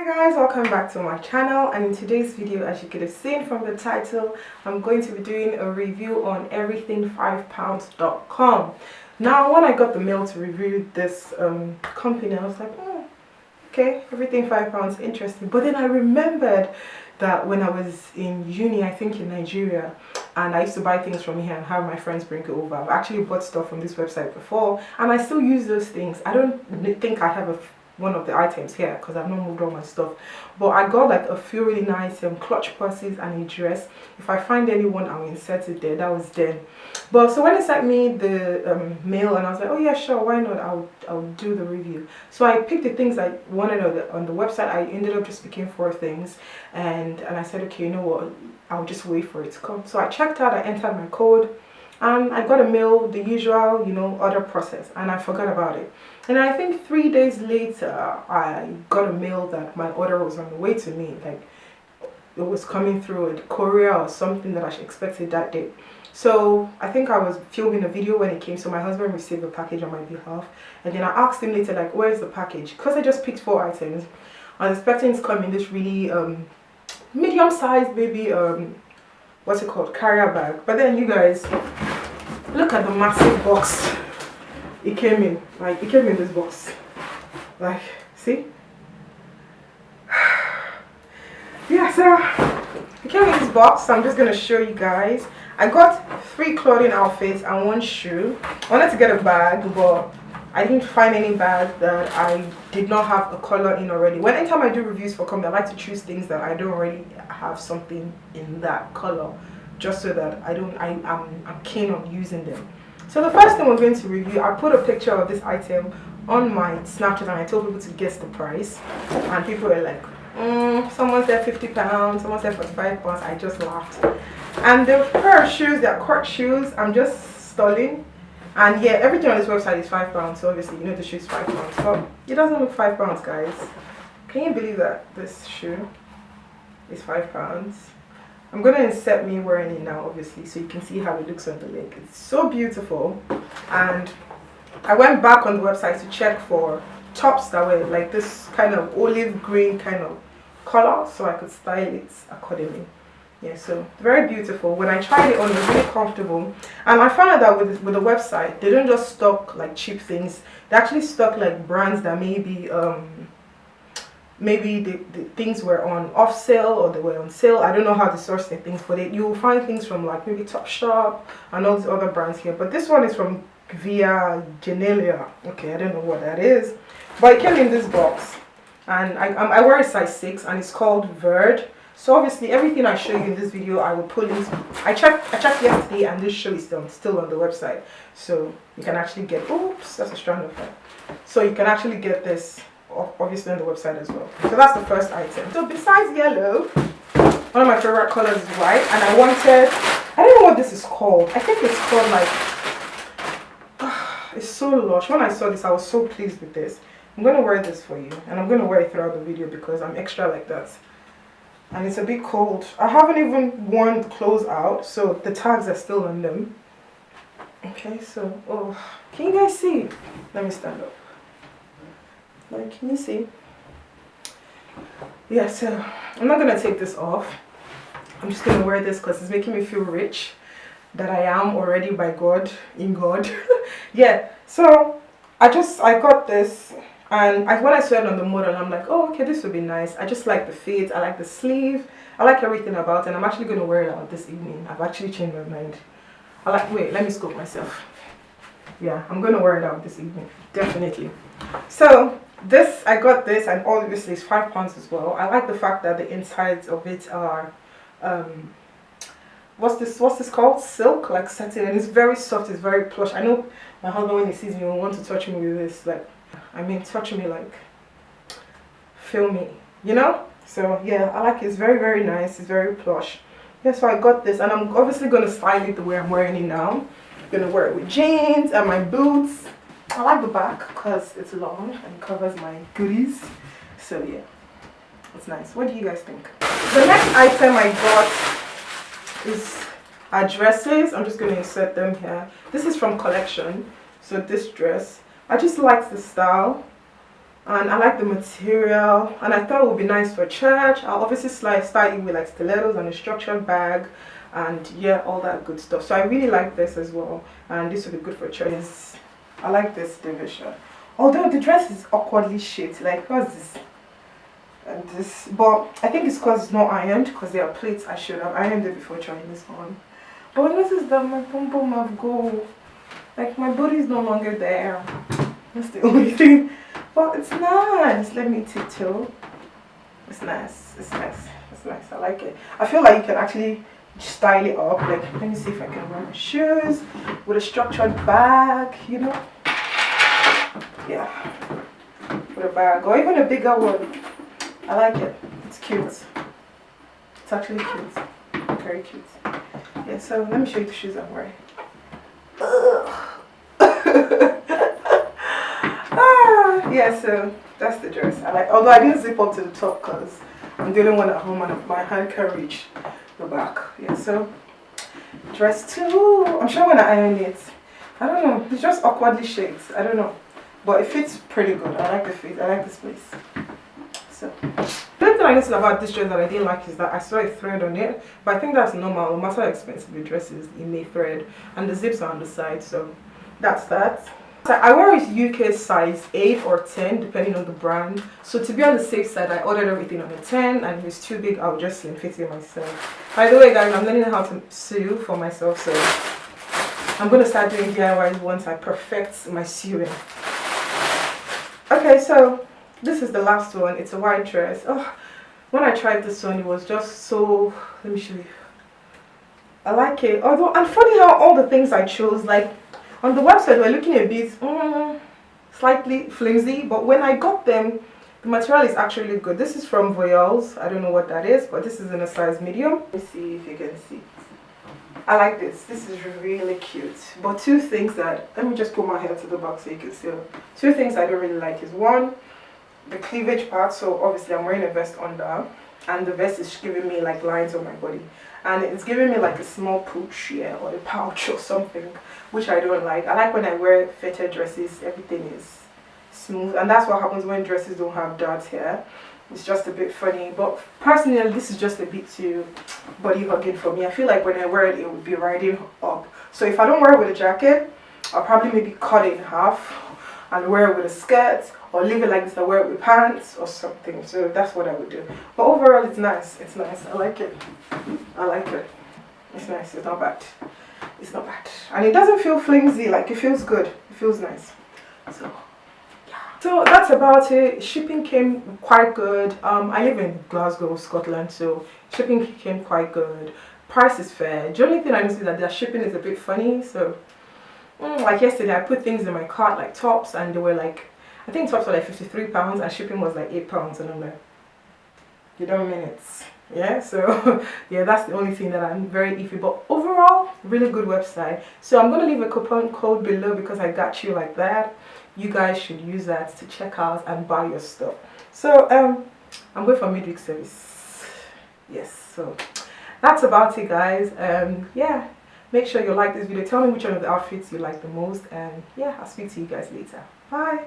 Hi guys, welcome back to my channel, and in today's video, as you could have seen from the title, I'm going to be doing a review on everything5pounds.com. Now when I got the mail to review this company, I was like, oh, okay, everything £5, interesting. But then I remembered that when I was in uni, I think in Nigeria, and I used to buy things from here and have my friends bring it over. I've actually bought stuff from this website before, and I still use those things. I don't think I have one of the items here because I've not moved all my stuff, but I got like a few really nice clutch purses and a dress. If I find anyone, I'll insert it there. That was then. But so when they sent me the mail, and I was like, oh yeah, sure, why not, I'll do the review. So I picked the things I wanted on the website. I ended up just picking 4 things, and I said, okay, you know what, I'll just wait for it to come. So I checked out, I entered my code, and I got a mail, the usual, order process, and I forgot about it. And I think 3 days later, I got a mail that my order was on the way to me, like it was coming through a courier or something that I expected that day. So I think I was filming a video when it came, so my husband received the package on my behalf, and then I asked him later, like, where's the package? Because I just picked 4 items, I was expecting it to come in this really medium-sized, maybe what's it called, carrier bag. But then you guys, look at the massive box it came in. Like, it came in this box, like, see. Yeah, so it came in this box, so I'm just gonna show you guys. I got 3 clothing outfits and 1 shoe. I wanted to get a bag, but I didn't find any bag that I did not have a color in already. Anytime I do reviews for company, I like to choose things that I don't already have something in that color, just so that I'm keen on using them. So the first thing we're going to review, I put a picture of this item on my Snapchat and I told people to guess the price, and people were like, someone said £50, someone said £45. I just laughed. And the pair of shoes, they're court shoes. I'm just stalling. And yeah, everything on this website is £5, so obviously you know the shoe is £5, but it doesn't look £5, guys. Can you believe that this shoe is £5? I'm going to insert me wearing it now, obviously, so you can see how it looks on the leg. It's so beautiful. And I went back on the website to check for tops that were like this kind of olive green kind of color, so I could style it accordingly. Yeah, so very beautiful. When I tried it on, it was really comfortable. And I found out that with the website, they don't just stock like cheap things. They actually stock like brands that maybe the things were on off sale or they were on sale. I don't know how to source the things, but you'll find things from like maybe Topshop and all these other brands here. But this one is from Via Genelia. Okay, I don't know what that is, but it came in this box, and I wear a size 6, and it's called Verd. So obviously everything I show you in this video, I will put into. I checked yesterday, and this show is still on the website, so you can actually get. Oops, that's a strand of hair. So you can actually get this obviously on the website as well. So that's the first item. So besides yellow, one of my favorite colors is white, and I don't know what this is called. I think it's called like, it's so lush. When I saw this, I was so pleased with this. I'm going to wear this for you, and I'm going to wear it throughout the video because I'm extra like that. And it's a bit cold. I haven't even worn the clothes out, so the tags are still on them. Okay, so, oh, can you guys see? Let me stand up. Like, can you see? Yeah, so I'm not gonna take this off. I'm just gonna wear this because it's making me feel rich, that I am already by God, in God. Yeah, so I got this, and when I saw it on the model, I'm like, oh, okay, this would be nice. I just like the fit, I like the sleeve, I like everything about it, and I'm actually gonna wear it out this evening. I've actually changed my mind. Wait, let me scope myself. Yeah, I'm gonna wear it out this evening, definitely. So I got this, and obviously it's £5 as well. I like the fact that the insides of it are what's this called, silk, like satin, and it's very soft, it's very plush. I know my husband, when he sees me, will want to touch me with this, like, I mean, touch me, like, feel me, you know. So yeah, I like it. It's very, very nice. It's very plush. Yeah, so I got this, and I'm obviously going to style it the way I'm wearing it now. I'm going to wear it with jeans and my boots. I like the back because it's long and covers my goodies. So yeah, it's nice. What do you guys think? The next item I got is dresses. I'm just going to insert them here. This is from Collection. So this dress, I just like the style. and I like the material, and I thought it would be nice for church. I'll obviously style it with like stilettos and a structured bag, and yeah, all that good stuff. So I really like this as well, and this would be good for church. I like this division, although the dress is awkwardly shaped. Like, what's this and this? But I think it's because it's not ironed, because there are plates. I should have ironed it before trying this on. But I noticed that my pom pom have go, like my body is no longer there. That's the only thing. But it's nice. Let me tiptoe. It's nice. It's nice. It's nice. I like it. I feel like you can actually style it up. Like, let me see if I can wear my shoes with a structured bag, you know. Yeah. With a bag, or even a bigger one. I like it. It's cute. It's actually cute. Very cute. Yeah, so let me show you the shoes I'm wearing. Yeah, so that's the dress. I like, although I didn't zip up to the top because I'm doing one at home and my hand can reach the back. Yeah, so dress 2. I'm sure when I iron it, I don't know, it's just awkwardly shaped. I don't know, but it fits pretty good. I like the fit. I like this place. So the only thing I noticed about this dress that I didn't like is that I saw a thread on it, but I think that's normal. No matter how expensive the dress is, it may thread, and the zips are on the side. So that's that. So I wear UK size 8 or 10 depending on the brand. So to be on the safe side, I ordered everything on a 10, and if it's too big, I'll just slim fit it myself. By the way guys, I'm learning how to sew for myself, so I'm going to start doing DIYs once I perfect my sewing. Okay, so this is the last one. It's a white dress. Oh, when I tried this one, it was just so, let me show you. I like it. Although, and funny how all the things I chose, like on the website, we're looking a bit slightly flimsy, but when I got them, the material is actually good. This is from Voyals. I don't know what that is, but this is in a size medium. Let me see if you can see. I like this. This is really cute. But two things that, let me just pull my hair to the back so you can see. Two things I don't really like is, one, the cleavage part. So obviously I'm wearing a vest under, and the vest is giving me like lines on my body, and it's giving me like a small pooch, yeah, or a pouch or something, which I don't like. I like when I wear fitted dresses, everything is smooth, and that's what happens when dresses don't have darts here. It's just a bit funny, but personally this is just a bit too body hugging for me. I feel like when I wear it, it would be riding up. So if I don't wear it with a jacket, I'll probably maybe cut it in half and wear it with a skirt, or leave it like this and wear it with pants or something. So that's what I would do. But overall, it's nice. It's nice. I like it. I like it. It's nice. It's not bad. It's not bad. And it doesn't feel flimsy. Like, it feels good. It feels nice. So yeah. So that's about it. Shipping came quite good. I live in Glasgow, Scotland, so shipping came quite good. Price is fair. The only thing I noticed is that their shipping is a bit funny. So like yesterday, I put things in my cart, like tops, and they were like, I think tops were like £53 and shipping was like £8, and I'm like, you don't mean it. Yeah, so yeah, that's the only thing that I'm very iffy, but overall, really good website. So I'm going to leave a coupon code below because I got you like that. You guys should use that to check out and buy your stuff. So I'm going for midweek service. Yes, so that's about it, guys. Yeah, make sure you like this video. Tell me which one of the outfits you like the most, and yeah, I'll speak to you guys later. Bye.